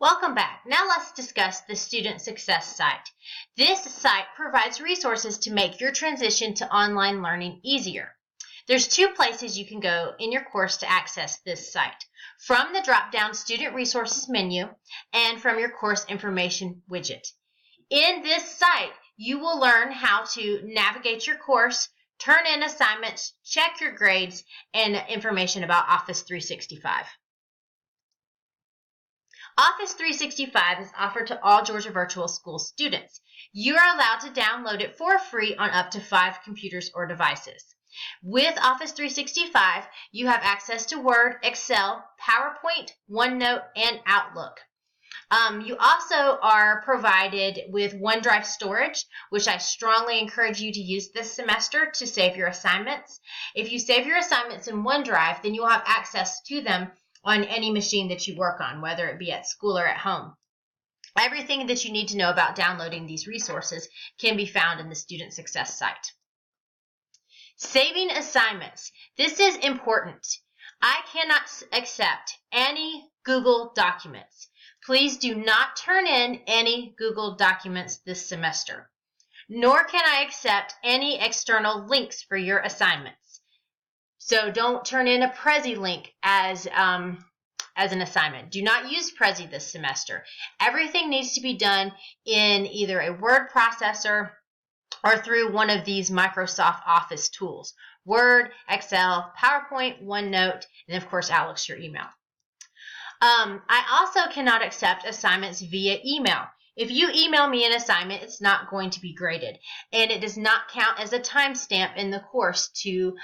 Welcome back. Now let's discuss the Student Success site. This site provides resources to make your transition to online learning easier. There's two places you can go in your course to access this site: from the drop-down Student Resources menu and from your course information widget. In this site, you will learn how to navigate your course, turn in assignments, check your grades, and information about Office 365. Office 365 is offered to all Georgia Virtual School students. You are allowed to download it for free on up to 5 computers or devices. With Office 365, you have access to Word, Excel, PowerPoint, OneNote, and Outlook. You also are provided with OneDrive storage, which I strongly encourage you to use this semester to save your assignments. If you save your assignments in OneDrive, then you will have access to them on any machine that you work on, whether it be at school or at home. Everything that you need to know about downloading these resources can be found in the Student Success site. Saving assignments. This is important. I cannot accept any Google documents. Please do not turn in any Google documents this semester. Nor can I accept any external links for your assignments. So don't turn in a Prezi link as an assignment. Do not use Prezi this semester. Everything needs to be done in either a word processor or through one of these Microsoft Office tools: Word, Excel, PowerPoint, OneNote, and of course Outlook's your email. I also cannot accept assignments via email. If you email me an assignment, it's not going to be graded, and it does not count as a timestamp in the course to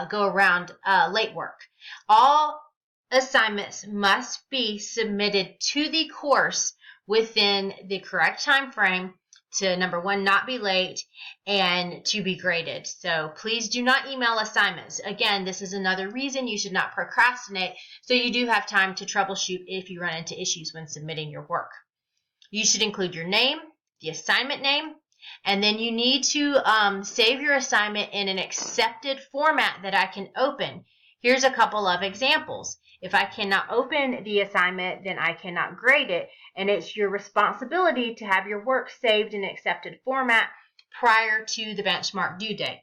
go around late work. All assignments must be submitted to the course within the correct time frame to, number one, not be late, and to be graded. So please do not email assignments. Again, this is another reason you should not procrastinate, so you do have time to troubleshoot if you run into issues when submitting your work. You should include your name, the assignment name, and then you need to save your assignment in an accepted format that I can open. Here's a couple of examples. If I cannot open the assignment, then I cannot grade it, and it's your responsibility to have your work saved in accepted format prior to the benchmark due date.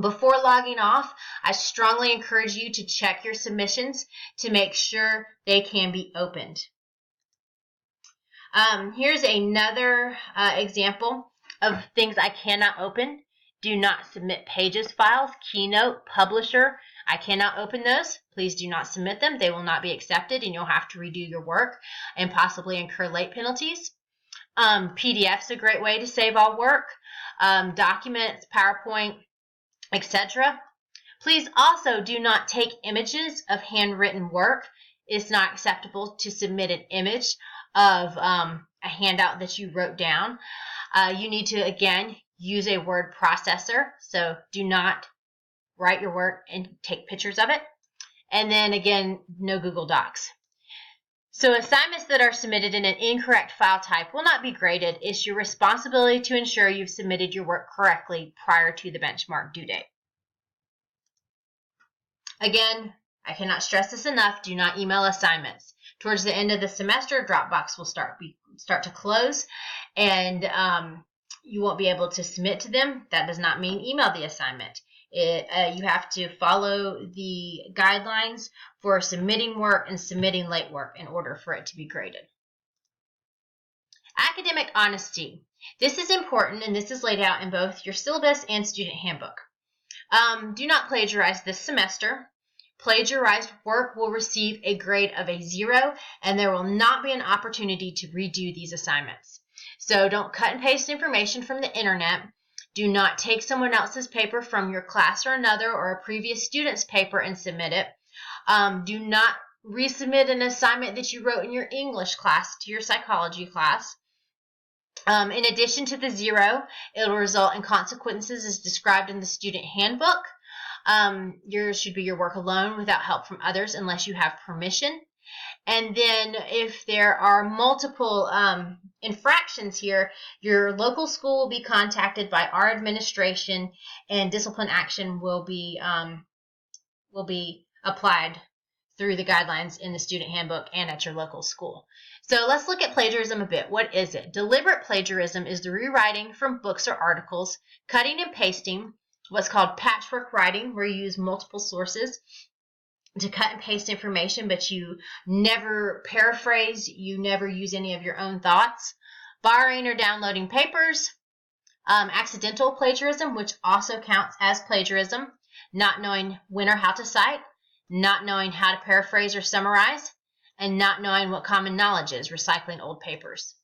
Before logging off, I strongly encourage you to check your submissions to make sure they can be opened. Here's another example of things I cannot open. Do not submit Pages files, Keynote, Publisher. I cannot open those. Please do not submit them. They will not be accepted, and you'll have to redo your work and possibly incur late penalties. PDF's a great way to save all work. Documents, PowerPoint, etc. Please also do not take images of handwritten work. It's not acceptable to submit an image of a handout that you wrote down. You need to, again, use a word processor, so do not write your work and take pictures of it. And then again, no Google Docs. So assignments that are submitted in an incorrect file type will not be graded. It's your responsibility to ensure you've submitted your work correctly prior to the benchmark due date. Again, I cannot stress this enough, do not email assignments. Towards the end of the semester, Dropbox will start to close, and you won't be able to submit to them. That does not mean email the assignment. You have to follow the guidelines for submitting work and submitting late work in order for it to be graded. Academic honesty. This is important, and this is laid out in both your syllabus and student handbook. Do not plagiarize this semester. Plagiarized work will receive a grade of a 0, and there will not be an opportunity to redo these assignments. So don't cut and paste information from the internet. Do not take someone else's paper from your class or another, or a previous student's paper, and submit it. Do not resubmit an assignment that you wrote in your English class to your psychology class. In addition to the 0, it will result in consequences as described in the student handbook. Yours should be your work alone without help from others unless you have permission. And then if there are multiple infractions here, your local school will be contacted by our administration, and discipline action will be applied through the guidelines in the student handbook and at your local school. So let's look at plagiarism a bit. What is it? Deliberate plagiarism is the rewriting from books or articles, cutting and pasting, what's called patchwork writing, where you use multiple sources to cut and paste information, but you never paraphrase, you never use any of your own thoughts. Borrowing or downloading papers, accidental plagiarism, which also counts as plagiarism, not knowing when or how to cite, not knowing how to paraphrase or summarize, and not knowing what common knowledge is, recycling old papers.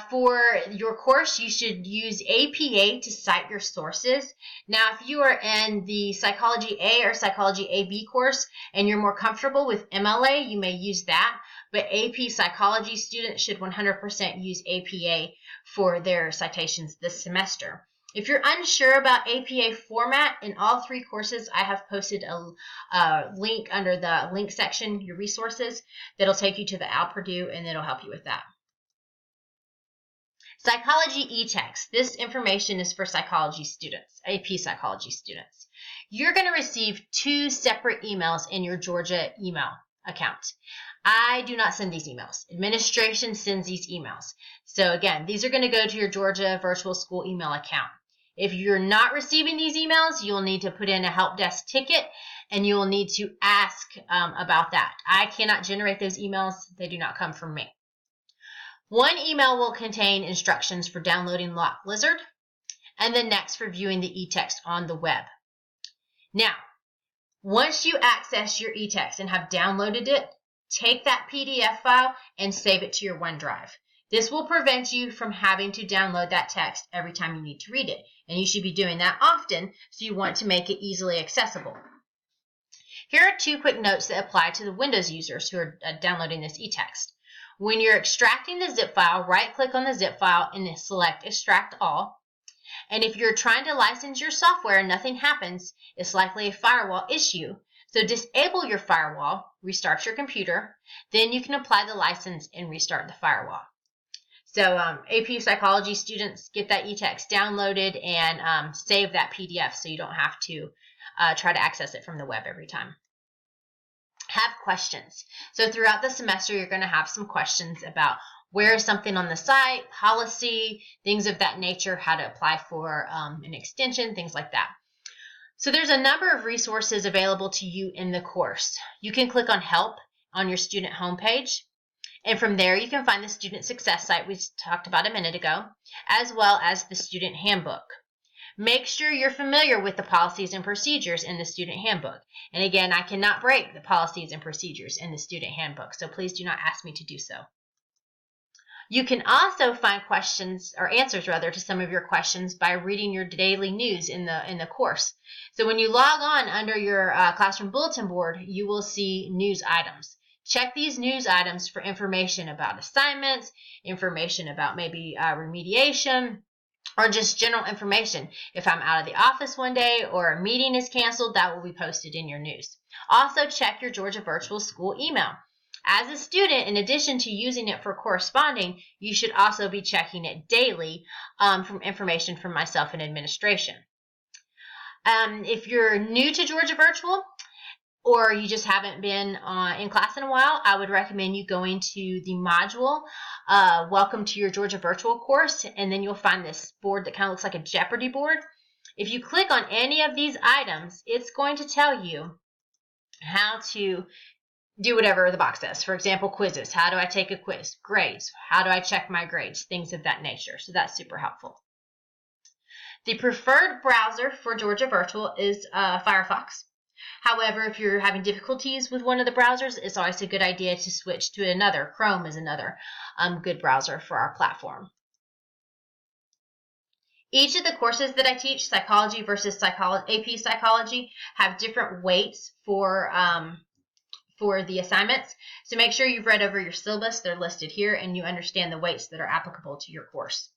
For your course, you should use APA to cite your sources. Now, if you are in the Psychology A or Psychology AB course and you're more comfortable with MLA, you may use that. But AP Psychology students should 100% use APA for their citations this semester. If you're unsure about APA format, in all 3 courses, I have posted a link under the link section, your resources, that'll take you to the Al Purdue, and it'll help you with that. Psychology EText. This information is for psychology students, AP Psychology students. You're going to receive 2 separate emails in your Georgia email account. I do not send these emails. Administration sends these emails. So again, these are going to go to your Georgia Virtual School email account. If you're not receiving these emails, you'll need to put in a help desk ticket and you will need to ask about that. I cannot generate those emails. They do not come from me. One email will contain instructions for downloading Lock Lizard, and the next for viewing the eText on the web. Now, once you access your eText and have downloaded it, take that PDF file and save it to your OneDrive. This will prevent you from having to download that text every time you need to read it, and you should be doing that often, so you want to make it easily accessible. Here are 2 quick notes that apply to the Windows users who are downloading this eText. When you're extracting the zip file, right-click on the zip file and select Extract All. And if you're trying to license your software and nothing happens, it's likely a firewall issue. So disable your firewall, restart your computer, then you can apply the license and restart the firewall. So AP Psychology students, get that eText downloaded and save that PDF so you don't have to try to access it from the web every time. Have questions. So throughout the semester, you're going to have some questions about where is something on the site, policy, things of that nature, how to apply for an extension, things like that. So there's a number of resources available to you in the course. You can click on Help on your student homepage, and from there you can find the student success site we talked about a minute ago, as well as the student handbook. Make sure you're familiar with the policies and procedures in the student handbook. And again, I cannot break the policies and procedures in the student handbook, so please do not ask me to do so. You can also find questions or answers rather to some of your questions by reading your daily news in the course. So when you log on under your classroom bulletin board, you will see news items. Check these news items for information about assignments, information about maybe remediation, or just general information. If I'm out of the office one day or a meeting is canceled, that will be posted in your news. Also, check your Georgia Virtual School email. As a student, in addition to using it for corresponding, you should also be checking it daily from information from myself and administration. If you're new to Georgia Virtual, or you just haven't been in class in a while, I would recommend you going to the module, Welcome to your Georgia Virtual course, and then you'll find this board that kind of looks like a Jeopardy board. If you click on any of these items, it's going to tell you how to do whatever the box says. For example, quizzes. How do I take a quiz? Grades. How do I check my grades? Things of that nature. So that's super helpful. The preferred browser for Georgia Virtual is Firefox. However, if you're having difficulties with one of the browsers, it's always a good idea to switch to another. Chrome is another good browser for our platform. Each of the courses that I teach, psychology versus AP Psychology, have different weights for the assignments. So make sure you've read over your syllabus. They're listed here, and you understand the weights that are applicable to your course.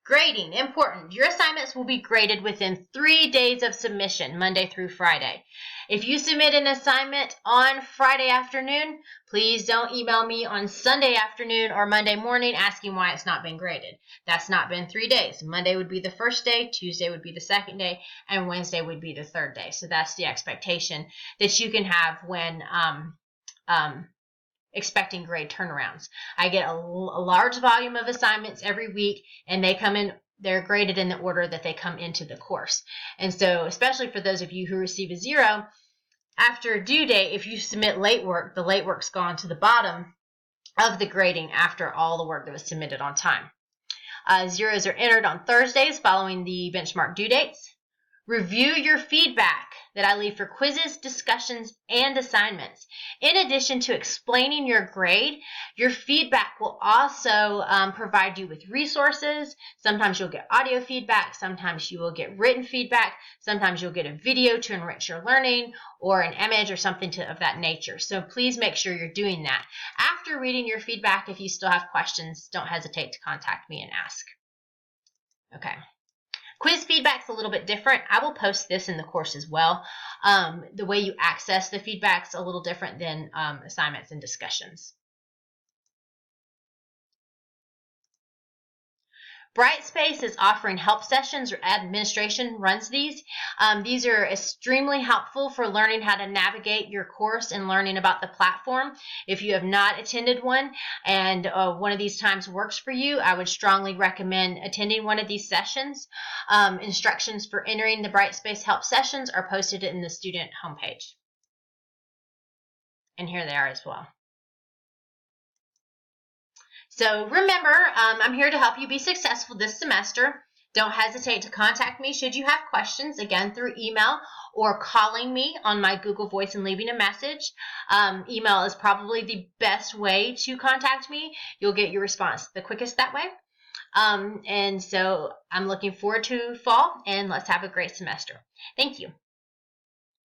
Grading, important. Your assignments will be graded within 3 days of submission, Monday through Friday. If you submit an assignment on Friday afternoon, please don't email me on Sunday afternoon or Monday morning asking why it's not been graded. That's not been 3 days. Monday would be the first day, Tuesday would be the second day, and Wednesday would be the third day. So that's the expectation that you can have when expecting grade turnarounds. I get a large volume of assignments every week, and they come in, they're graded in the order that they come into the course. And so, especially for those of you who receive a 0, after due date, if you submit late work, the late work's gone to the bottom of the grading after all the work that was submitted on time. 0s are entered on Thursdays following the benchmark due dates. Review your feedback that I leave for quizzes, discussions, and assignments. In addition to explaining your grade, your feedback will also provide you with resources. Sometimes you'll get audio feedback. Sometimes you will get written feedback. Sometimes you'll get a video to enrich your learning or an image or something of that nature. So please make sure you're doing that. After reading your feedback, if you still have questions, don't hesitate to contact me and ask. Okay. Quiz feedback's a little bit different. I will post this in the course as well. The way you access the feedback's a little different than assignments and discussions. Brightspace is offering help sessions, or administration runs these. These are extremely helpful for learning how to navigate your course and learning about the platform. If you have not attended one and one of these times works for you, I would strongly recommend attending one of these sessions. Instructions for entering the Brightspace help sessions are posted in the student homepage. And here they are as well. So remember, I'm here to help you be successful this semester. Don't hesitate to contact me should you have questions, again, through email or calling me on my Google Voice and leaving a message. Email is probably the best way to contact me. You'll get your response the quickest that way. And so I'm looking forward to fall, and let's have a great semester. Thank you.